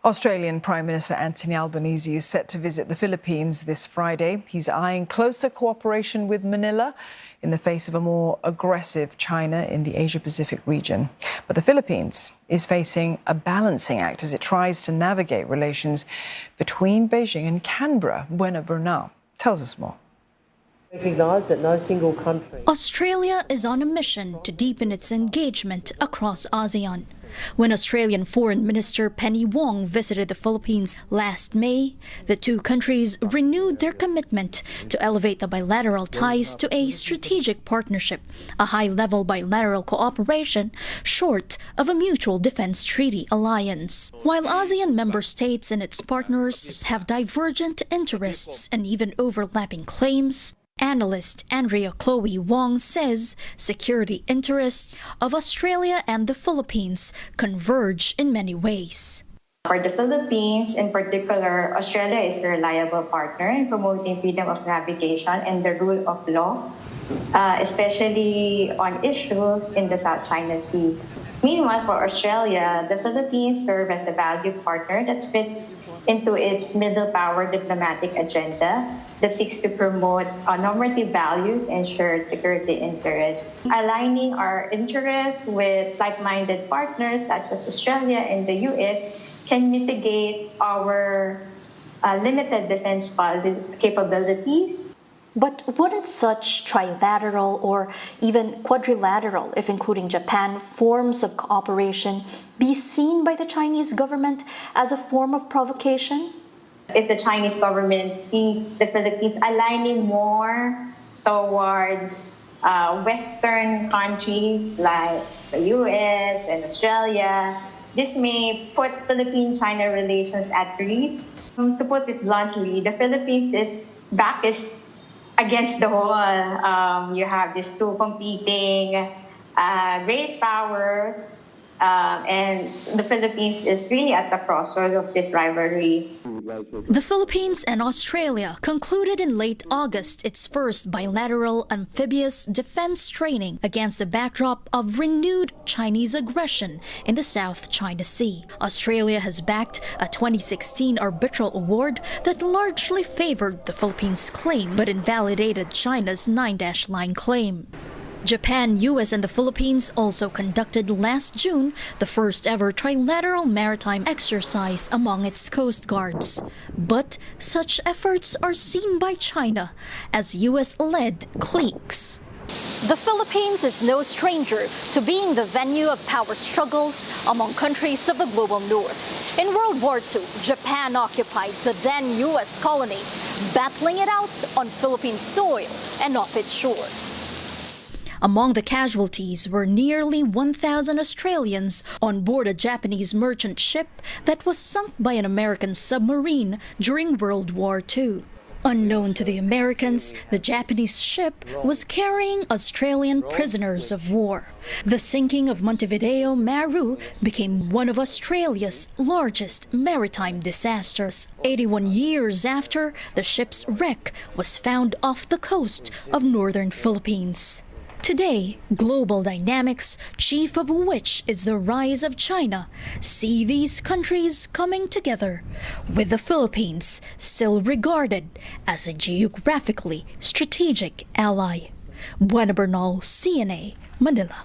Australian Prime Minister Anthony Albanese is set to visit the Philippines this Friday. He's eyeing closer cooperation with Manila in the face of a more aggressive China in the Asia-Pacific region. But the Philippines is facing a balancing act as it tries to navigate relations between Beijing and Canberra. Buena Bernal tells us more. Recognise that no single country. Australia is on a mission to deepen its engagement across ASEAN. When Australian Foreign Minister Penny Wong visited the Philippines last May, the two countries renewed their commitment to elevate the bilateral ties to a strategic partnership, a high-level bilateral cooperation short of a mutual defense treaty alliance. While ASEAN member states and its partners have divergent interests and even overlapping claims, analyst Andrea Chloe Wong says security interests of Australia and the Philippines converge in many ways. For the Philippines in particular, Australia is a reliable partner in promoting freedom of navigation and the rule of law, especially on issues in the South China Sea. Meanwhile, for Australia, the Philippines serve as a valued partner that fits into its middle power diplomatic agenda that seeks to promote normative values and shared security interests. Aligning our interests with like-minded partners such as Australia and the US can mitigate our limited defense capabilities. But wouldn't such trilateral or even quadrilateral, if including Japan, forms of cooperation be seen by the Chinese government as a form of provocation? If the Chinese government sees the Philippines aligning more towards Western countries like the US and Australia, this may put Philippine-China relations at risk. To put it bluntly, the Philippines is against the wall. You have these two competing great powers, and the Philippines is really at the crossroads of this rivalry. The Philippines and Australia concluded in late August its first bilateral amphibious defense training against the backdrop of renewed Chinese aggression in the South China Sea. Australia has backed a 2016 arbitral award that largely favored the Philippines' claim but invalidated China's 9-line claim. Japan, US, and the Philippines also conducted last June the first ever trilateral maritime exercise among its coast guards. But such efforts are seen by China as US-led cliques. The Philippines is no stranger to being the venue of power struggles among countries of the global north. In World War II, Japan occupied the then US colony, battling it out on Philippine soil and off its shores. Among the casualties were nearly 1,000 Australians on board a Japanese merchant ship that was sunk by an American submarine during World War II. Unknown to the Americans, the Japanese ship was carrying Australian prisoners of war. The sinking of Montevideo Maru became one of Australia's largest maritime disasters. 81 years after, the ship's wreck was found off the coast of northern Philippines. Today, global dynamics, chief of which is the rise of China, see these countries coming together, with the Philippines still regarded as a geographically strategic ally. Buena Bernal, CNA, Manila.